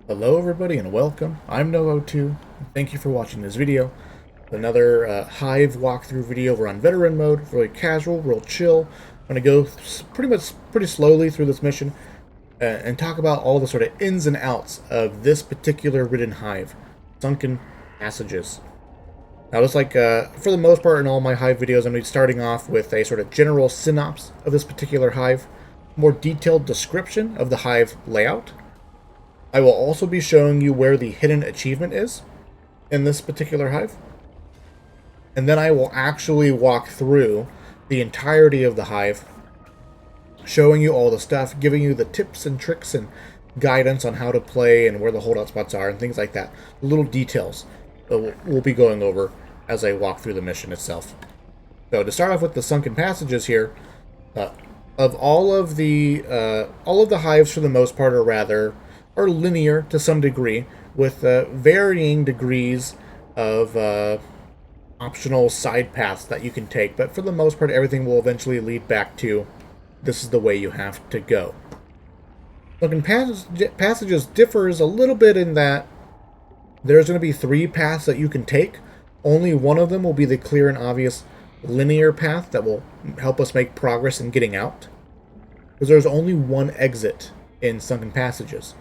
Hello everybody and welcome. I'm No02. Thank you for watching this video. Another Hive walkthrough video. We're on veteran mode, really casual, real chill. I'm going to go pretty slowly through this mission and talk about all the sort of ins and outs of this particular ridden Hive, Sunken passages. Now, just like for the most part in all my Hive videos, I'm going to be starting off with a sort of general synopsis of this particular Hive, more detailed description of the Hive layout. I will also be showing you where the hidden achievement is in this particular Hive. And then I will actually walk through the entirety of the Hive, showing you all the stuff, giving you the tips and tricks and guidance on how to play and where the holdout spots are and things like that. Little details that we'll be going over as I walk through the mission itself. So to start off with the Sunken passages here, of all of the Hives for the most part are linear to some degree, with varying degrees of optional side paths that you can take. But for the most part, everything will eventually lead back to this is the way you have to go. Sunken passages differs a little bit in that there's going to be 3 paths that you can take. Only one of them will be the clear and obvious linear path that will help us make progress in getting out. Because there's only one exit in Sunken passages,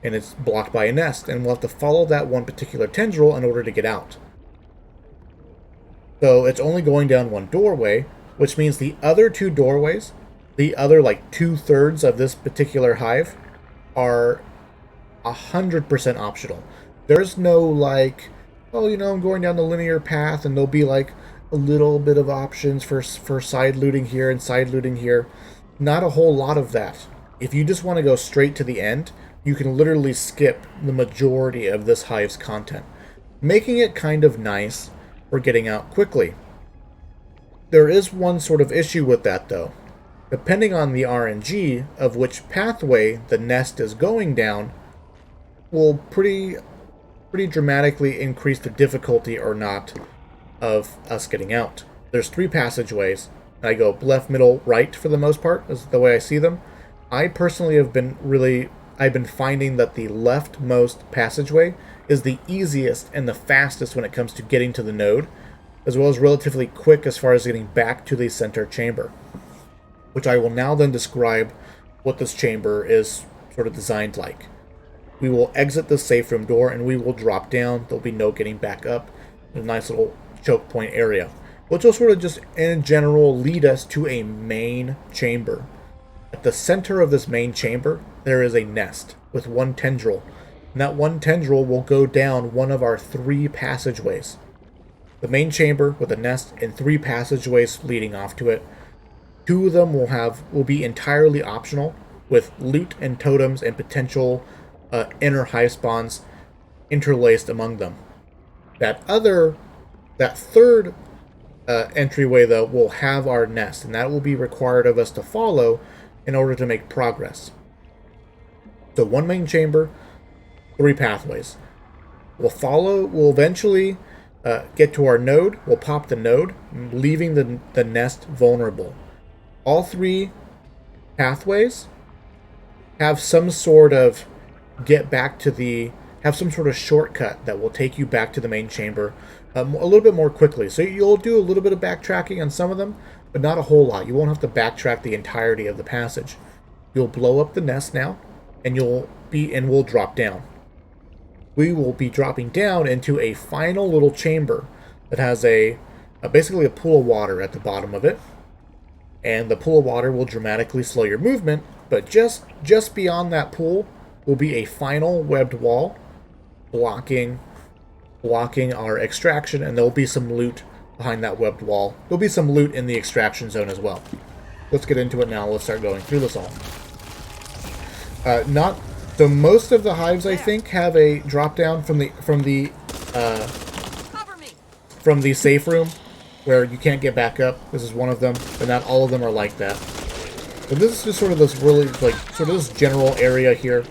and it's blocked by a nest, and we'll have to follow that one particular tendril in order to get out. So it's only going down one doorway, which means the other 2 doorways, the other like 2/3 of this particular Hive, are 100% optional. There's no like, oh, I'm going down the linear path, and there'll be like a little bit of options for side looting here and side looting here. Not a whole lot of that. If you just want to go straight to the end, you can literally skip the majority of this Hive's content, making it kind of nice for getting out quickly. There is one sort of issue with that, though. Depending on the RNG of which pathway the nest is going down, will pretty dramatically increase the difficulty or not of us getting out. There's 3 passageways. I go left, middle, right for the most part, is the way I see them. I personally have been I've been finding that the leftmost passageway is the easiest and the fastest when it comes to getting to the node, as well as relatively quick as far as getting back to the center chamber, which I will now then describe what this chamber is sort of designed like. We will exit the safe room door and we will drop down. There'll be no getting back up. A nice little choke point area, which will sort of just in general lead us to a main chamber. At the center of this main chamber, there is a nest with 1 tendril, and that 1 tendril will go down one of our 3 passageways. The main chamber with a nest and 3 passageways leading off to it. 2 of them will be entirely optional, with loot and totems and potential inner hive spawns interlaced among them. That third entryway, though, will have our nest, and that will be required of us to follow in order to make progress. So 1 main chamber, 3 pathways. We'll eventually get to our node. We'll pop the node, leaving the nest vulnerable. All 3 pathways have some sort of have some sort of shortcut that will take you back to the main chamber a little bit more quickly. So you'll do a little bit of backtracking on some of them, but not a whole lot. You won't have to backtrack the entirety of the passage. You'll blow up the nest now, and we'll drop down. We will be dropping down into a final little chamber that has basically a pool of water at the bottom of it, and the pool of water will dramatically slow your movement. But just beyond that pool will be a final webbed wall blocking our extraction, and there'll be some loot behind that webbed wall. There'll be some loot in the extraction zone as well. Let's get into it now. Let's start going through this all. So most of the Hives, I think, have a drop down from the safe room where you can't get back up. This is one of them, but not all of them are like that. But this is just sort of this this general area here.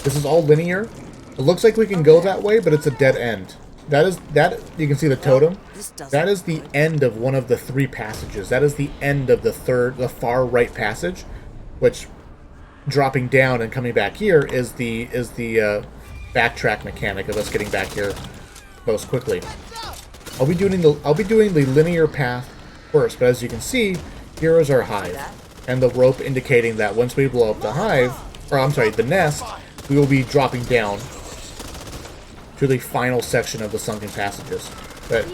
This is all linear. It looks like we can go that way, but it's a dead end. That you can see the totem. That is the end of one of the 3 passages. That is the end of the far right passage, which dropping down and coming back here is the backtrack mechanic of us getting back here most quickly. I'll be doing the linear path first, but as you can see, here is our hive, and the rope indicating that once we blow up the hive, or I'm sorry, the nest, we will be dropping down to the final section of the sunken passages. But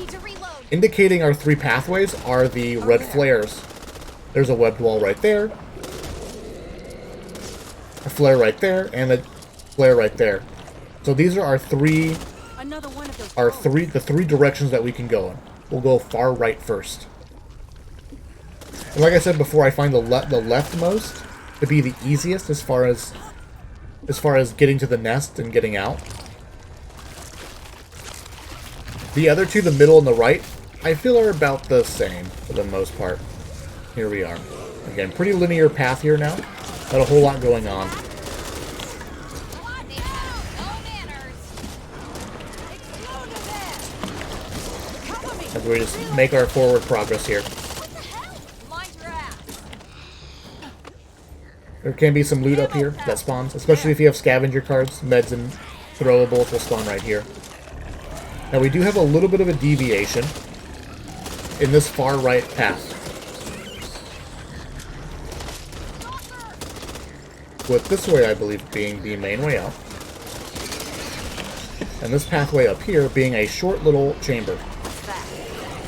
indicating our 3 pathways are the red flares. There's a webbed wall right there, a flare right there, and a flare right there. So these are our three the 3 directions that we can go in. We'll go far right first. And like I said before, I find the leftmost to be the easiest as far as getting to the nest and getting out. The other 2, the middle and the right, I feel are about the same for the most part. Here we are. Again, pretty linear path here now. Not a whole lot going on. As we just make our forward progress here. There can be some loot up here that spawns, especially if you have scavenger cards, meds, and throwables will spawn right here. Now we do have a little bit of a deviation in this far right path. With this way, I believe, being the main way out. And this pathway up here being a short little chamber.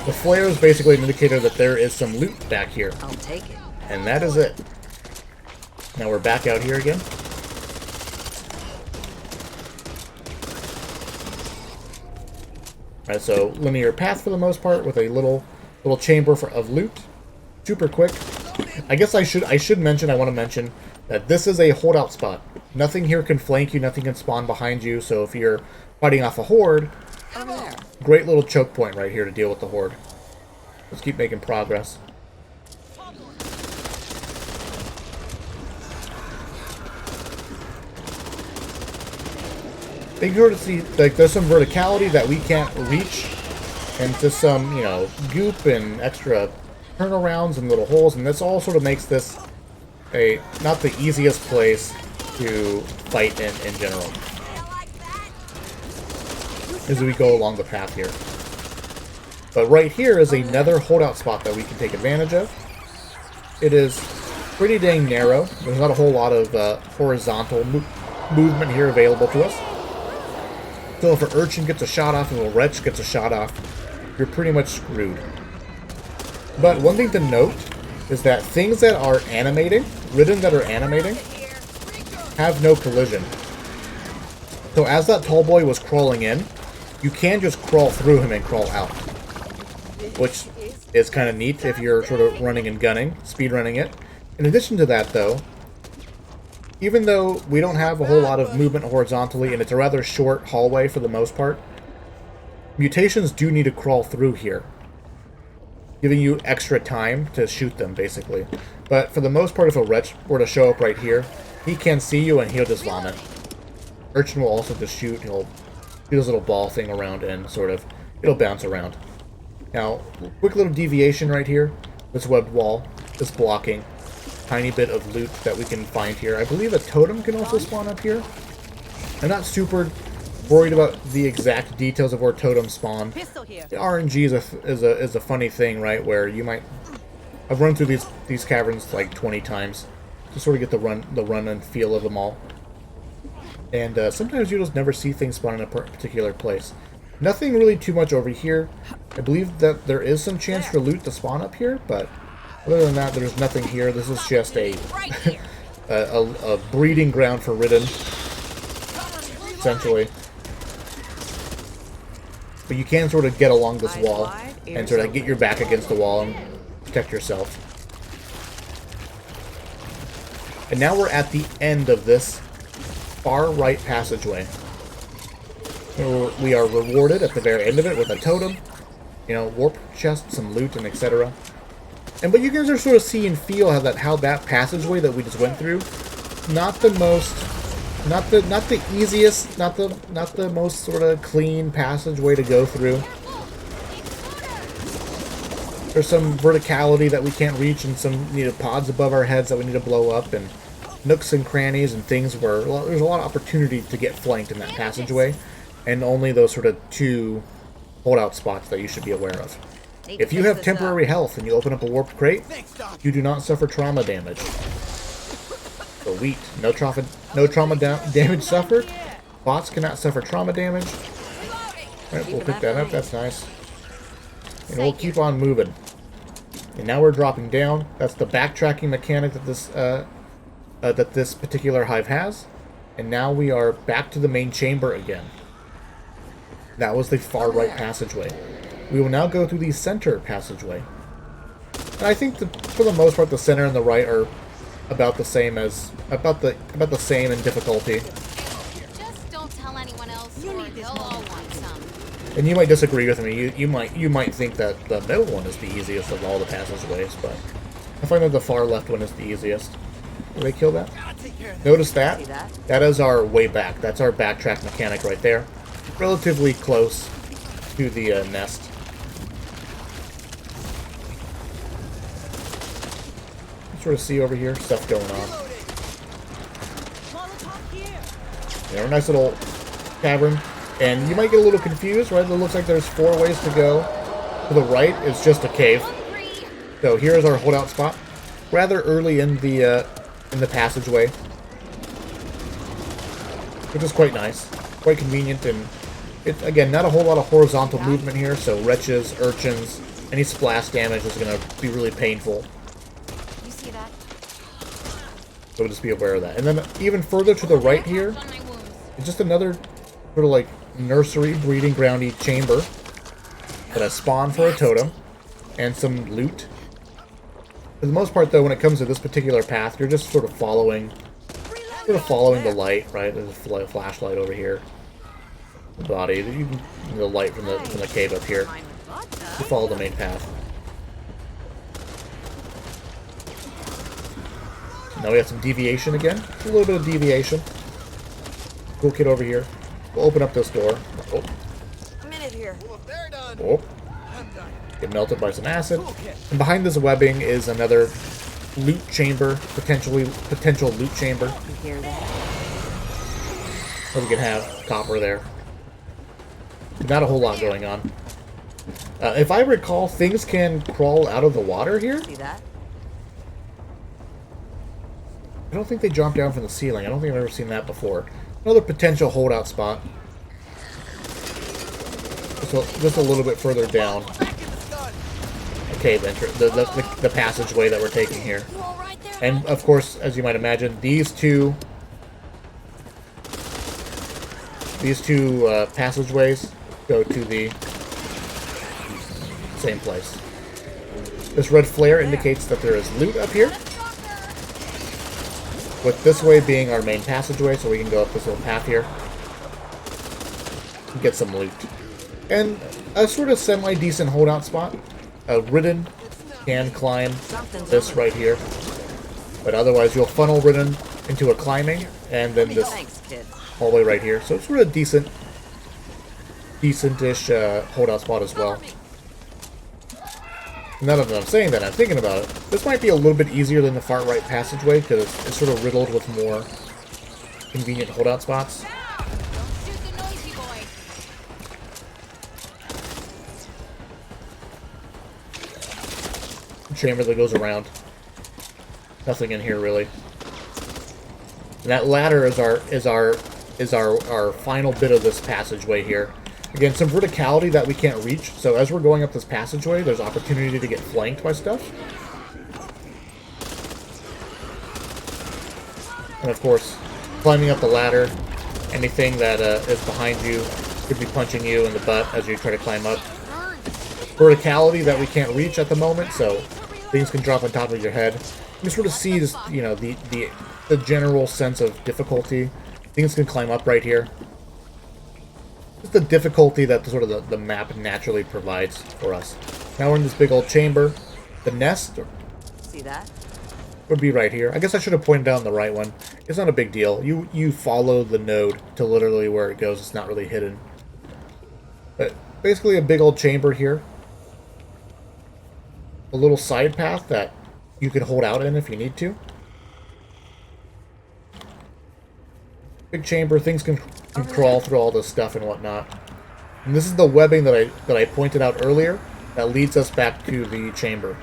The flare is basically an indicator that there is some loot back here. I'll take it. And that is it. Now we're back out here again. Alright, so linear path for the most part with a little chamber of loot. Super quick. I guess I should mention, I want to mention that this is a holdout spot. Nothing here can flank you, nothing can spawn behind you, so if you're fighting off a horde, great little choke point right here to deal with the horde. Let's keep making progress. Make sure to see, like, there's some verticality that we can't reach, and just some, you know, goop and extra turnarounds and little holes, and this all sort of makes this not the easiest place to fight in general. As we go along the path here. But right here is another holdout spot that we can take advantage of. It is pretty dang narrow. There's not a whole lot of horizontal movement here available to us. So if an urchin gets a shot off and a wretch gets a shot off, you're pretty much screwed. But one thing to note is that things that are animating, ridden that are animating, have no collision. So as that tall boy was crawling in, you can just crawl through him and crawl out. Which is kind of neat if you're sort of running and gunning, speed running it. In addition to that though, even though we don't have a whole lot of movement horizontally and it's a rather short hallway for the most part, mutations do need to crawl through here, giving you extra time to shoot them, basically. But for the most part, if a wretch were to show up right here, he can see you and he'll just vomit. Urchin will also just shoot. He'll do this little ball thing around and sort of, it'll bounce around. Now, quick little deviation right here. This webbed wall, this blocking. Tiny bit of loot that we can find here. I believe a totem can also spawn up here. I'm not super worried about the exact details of where totems spawn. The RNG is a funny thing, right? Where you might... I've run through these caverns like 20 times to sort of get the run and feel of them all. And sometimes you just never see things spawn in a particular place. Nothing really too much over here. I believe that there is some chance for loot to spawn up here, but other than that, there's nothing here. This is just a breeding ground for Ridden, essentially. But you can sort of get along this wall and sort of get your back against the wall and protect yourself. And now we're at the end of this far right passageway. We are rewarded at the very end of it with a totem, you know, warp chest, some loot, and etc. But you guys are sort of see and feel how that passageway that we just went through, not the easiest, not the most sort of clean passageway to go through. There's some verticality that we can't reach, and some pods above our heads that we need to blow up, and nooks and crannies and things where there's a lot of opportunity to get flanked in that passageway, and only those sort of 2 holdout spots that you should be aware of. If you have temporary health and you open up a warped crate, you do not suffer trauma damage. Elite. No trauma damage suffered. Bots cannot suffer trauma damage. Alright, we'll pick that up. That's nice. And we'll keep on moving. And now we're dropping down. That's the backtracking mechanic that this particular hive has. And now we are back to the main chamber again. That was the far right passageway. We will now go through the center passageway. And I think for the most part, the center and the right are about the same in difficulty. Just don't tell anyone else, or they'll all want some. And you might disagree with me. You might think that the middle one is the easiest of all the passageways, but I find that the far left one is the easiest. Did they kill that? Notice that? That is our way back. That's our backtrack mechanic right there. Relatively close to the nest. Sort of see over here, stuff going on. Yeah, a nice little cavern. And you might get a little confused, right? It looks like there's 4 ways to go. To the right is just a cave. So here's our holdout spot. Rather early in the passageway. Which is quite nice. Quite convenient, and it's, again, not a whole lot of horizontal movement here, so wretches, urchins, any splash damage is going to be really painful. So just be aware of that. And then even further to the right here is just another sort of like nursery, breeding groundy chamber that has spawn for a totem and some loot. For the most part, though, when it comes to this particular path, you're just sort of following the light, right? There's a flashlight over here. The body, the light from the cave up here. You follow the main path. Now we have some deviation again. A little bit of deviation. Cool kid over here. We'll open up this door. Oh. I'm in it here. Oh. Get melted by some acid. And behind this webbing is another loot chamber, potential loot chamber. Hear that? Where we can have copper there. Not a whole lot going on. If I recall, things can crawl out of the water here. See that? I don't think they drop down from the ceiling. I don't think I've ever seen that before. Another potential holdout spot. Just a little bit further down. The cave entrance, the passageway that we're taking here. And of course, as you might imagine, these two passageways go to the same place. This red flare indicates that there is loot up here. With this way being our main passageway, so we can go up this little path here and get some loot. And a sort of semi-decent holdout spot. Ridden can climb this right here. But otherwise, you'll funnel Ridden into a climbing, and then this hallway right here. So it's sort of decent-ish holdout spot as well. Now that I'm saying that, I'm thinking about it. This might be a little bit easier than the far right passageway, because it's sort of riddled with more convenient holdout spots. Chamber that goes around. Nothing in here really. And that ladder is our final bit of this passageway here. Again, some verticality that we can't reach, so as we're going up this passageway, there's opportunity to get flanked by stuff. And of course, climbing up the ladder, anything that is behind you could be punching you in the butt as you try to climb up. Verticality that we can't reach at the moment, so things can drop on top of your head. You sort of see this, you know, the general sense of difficulty. Things can climb up right here. It's the difficulty that the map naturally provides for us. Now we're in this big old chamber. The nest See that? would be right here. I guess I should have pointed out the right one. It's not a big deal. You follow the node to literally where it goes. It's not really hidden. But basically a big old chamber here. A little side path that you can hold out in if you need to. big chamber. Things can crawl through all this stuff and whatnot. And this is the webbing that I pointed out earlier that leads us back to the chamber.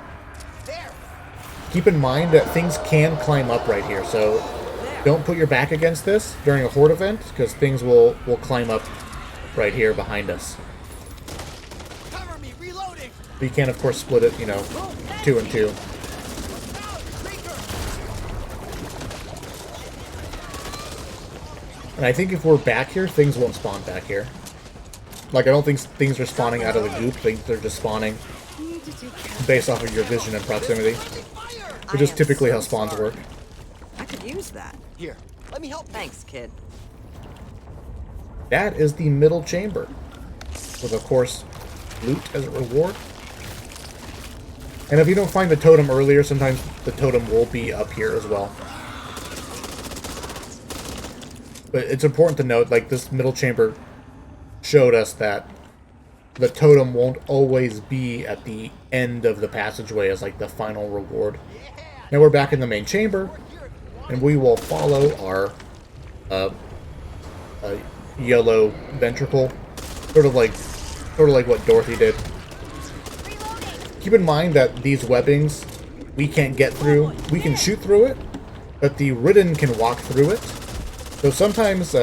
Keep in mind that things can climb up right here, so don't put your back against this during a horde event, because things will climb up right here behind us. Cover me, reloading. You can, of course, split it, you know, 2 and 2. And I think if we're back here, things won't spawn back here. Like, I don't think things are spawning out of the goop. I think they're just spawning based off of your vision and proximity, which is typically how spawns work. I could use that. Here, let me help. Thanks, kid. That is the middle chamber, with, of course, loot as a reward. And if you don't find the totem earlier, sometimes the totem will be up here as well. But it's important to note, like, this middle chamber showed us that the totem won't always be at the end of the passageway as, like, the final reward. Now we're back in the main chamber, and we will follow our yellow ventricle, sort of like what Dorothy did. Keep in mind that these webbings we can't get through. We can shoot through it, but the Ridden can walk through it. So sometimes,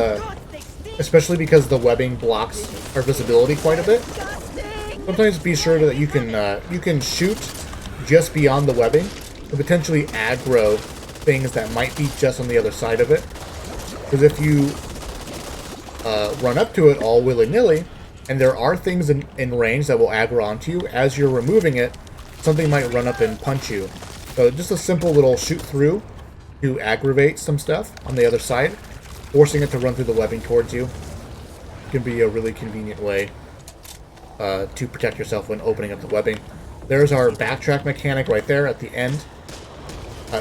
especially because the webbing blocks our visibility quite a bit, sometimes be sure that you can shoot just beyond the webbing to potentially aggro things that might be just on the other side of it. Because if you run up to it all willy-nilly, and there are things in range that will aggro onto you, as you're removing it, something might run up and punch you. So just a simple little shoot through to aggravate some stuff on the other side, forcing it to run through the webbing towards you, can be a really convenient way to protect yourself when opening up the webbing. There's our backtrack mechanic right there at the end.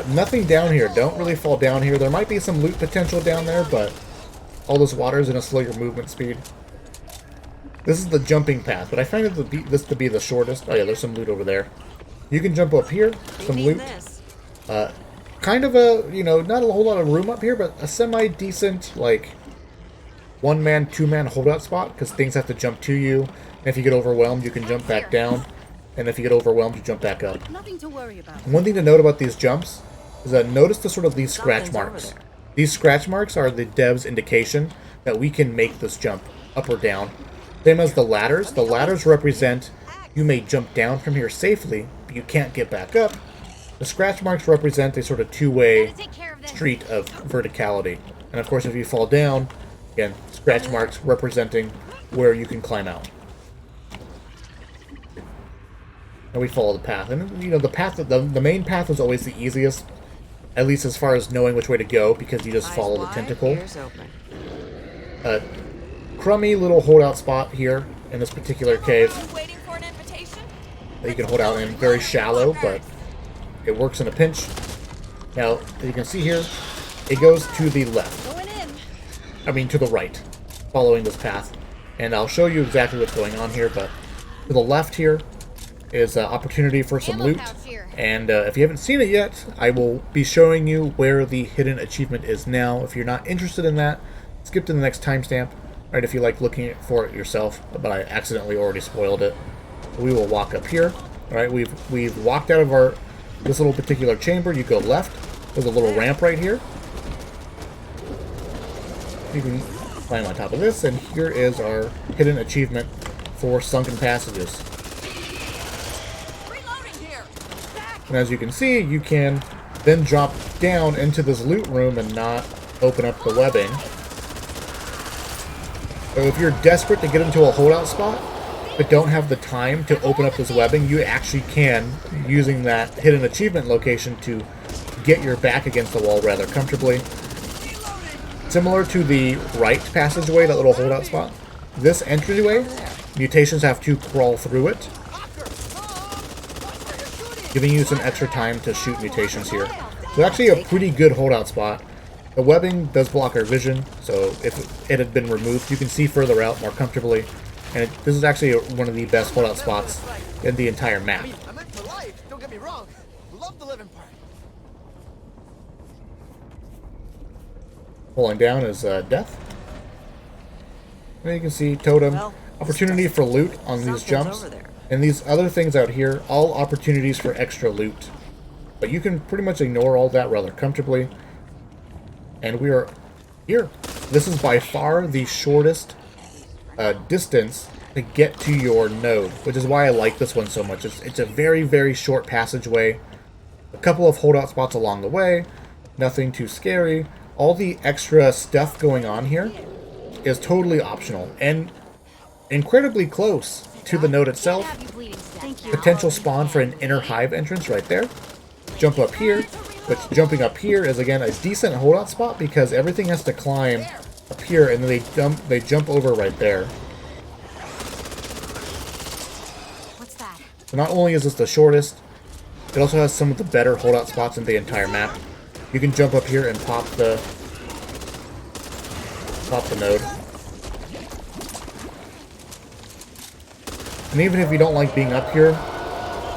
Nothing down here. Don't really fall down here. There might be some loot potential down there, but all this water is going to slow your movement speed. This is the jumping path, but I find this to be the shortest. Oh yeah, there's some loot over there. You can jump up here, some loot. Kind of a, you know, not a whole lot of room up here, but a semi-decent, like, one-man, two-man holdout spot, because things have to jump to you. And if you get overwhelmed, you can jump back down. And if you get overwhelmed, you jump back up. Nothing to worry about. One thing to note about these jumps is that notice the sort of these scratch marks. These scratch marks are the dev's indication that we can make this jump up or down. Same as the ladders. The ladders represent you may jump down from here safely, but you can't get back up. The scratch marks represent a sort of two-way street of verticality. And of course, if you fall down, again, scratch marks representing where you can climb out. And we follow the path. And, you know, the main path is always the easiest, at least as far as knowing which way to go, because you just follow the tentacle. Crummy little holdout spot here in this particular cave that you can hold out in. Very shallow, but it works in a pinch. Now, as you can see here, it goes to the left. I mean, to the right, following this path. And I'll show you exactly what's going on here, but to the left here is an opportunity for some loot. And if you haven't seen it yet, I will be showing you where the hidden achievement is now. If you're not interested in that, skip to the next timestamp. Right, if you like looking for it yourself, but I accidentally already spoiled it. We will walk up here. All right, we've walked out of this little particular chamber. You go left. There's a little ramp right here. You can climb on top of this, and here is our hidden achievement for Sunken Passages. And as you can see, you can then drop down into this loot room and not open up the webbing. So if you're desperate to get into a holdout spot, but don't have the time to open up this webbing, you actually can, using that hidden achievement location, to get your back against the wall rather comfortably. Similar to the right passageway, that little holdout spot, this entryway, mutations have to crawl through it, giving you some extra time to shoot mutations here. So actually a pretty good holdout spot. The webbing does block our vision, so if it had been removed, you can see further out more comfortably. And this is actually one of the best holdout spots in the entire map. I meant for life, don't get me wrong. Love the living part. Pulling down is death. And you can see totem, Well, opportunity for loot on these Sunken's jumps. over there. And these other things out here, all opportunities for extra loot. But you can pretty much ignore all that rather comfortably. And we are here. This is by far the shortest distance to get to your node, which is why I like this one so much. It's a very, very short passageway. A couple of holdout spots along the way. Nothing too scary. All the extra stuff going on here is totally optional and incredibly close to the node itself. Have you bleeding to death. Thank you. Potential spawn for an inner hive entrance right there. Jump up here, which jumping up here is again a decent holdout spot because everything has to climb up here and then they jump over right there. What's that? So not only is this the shortest, it also has some of the better holdout spots in the entire map. You can jump up here and pop the node. And even if you don't like being up here,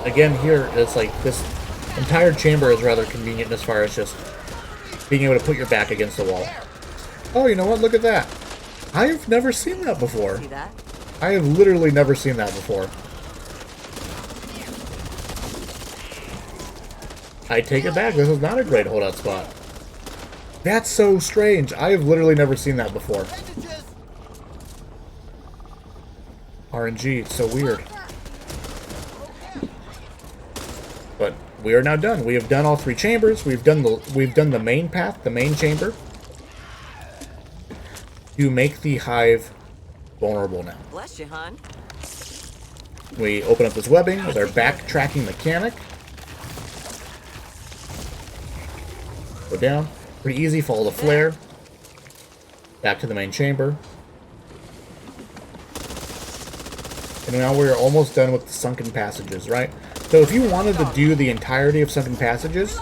again here it's like this entire chamber is rather convenient as far as just being able to put your back against the wall. Oh, you know what? Look at that. I've never seen that before. See that? I have literally never seen that before. I take it back. This is not a great holdout spot. That's so strange. I have literally never seen that before. Bandages! RNG, it's so weird. But we are now done. We have done all 3 chambers. We've done the main path, the main chamber. You make the hive vulnerable now. Bless you, hon. We open up this webbing with our backtracking mechanic. Go down. Pretty easy. Follow the flare. Back to the main chamber. And now we're almost done with the sunken passages, right? So if you wanted to do the entirety of sunken passages,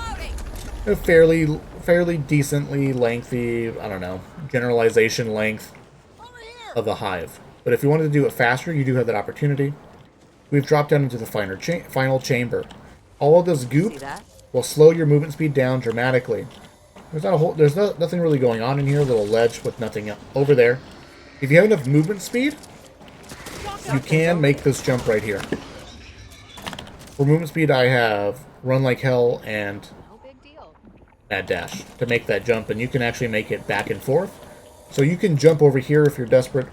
a fairly decently lengthy, I don't know, generalization length of a hive. But if you wanted to do it faster, you do have that opportunity. We've dropped down into the final chamber. All of this goop See that? will slow your movement speed down dramatically. There's nothing really going on in here. A little ledge with nothing over there. If you have enough movement speed, you can make this jump right here. For movement speed, I have Run Like Hell and No big deal. Mad Dash to make that jump, and you can actually make it back and forth. So you can jump over here if you're desperate,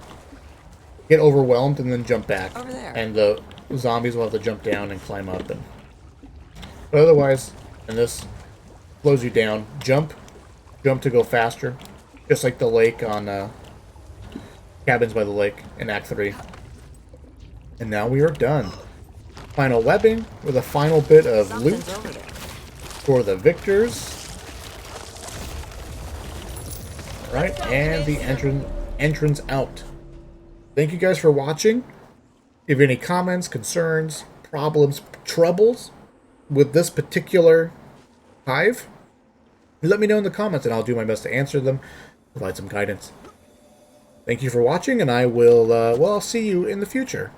get overwhelmed, and then jump back. Over there. And the zombies will have to jump down and climb up. But otherwise, and this slows you down. Jump to go faster, just like the lake on Cabins by the Lake in Act 3. And now we are done. Final webbing with a final bit of loot Something's over there. for the victors. Alright, and the entrance out. Thank you guys for watching. If you have any comments, concerns, problems, troubles with this particular hive, let me know in the comments and I'll do my best to answer them, provide some guidance. Thank you for watching, and I will, well, I'll see you in the future.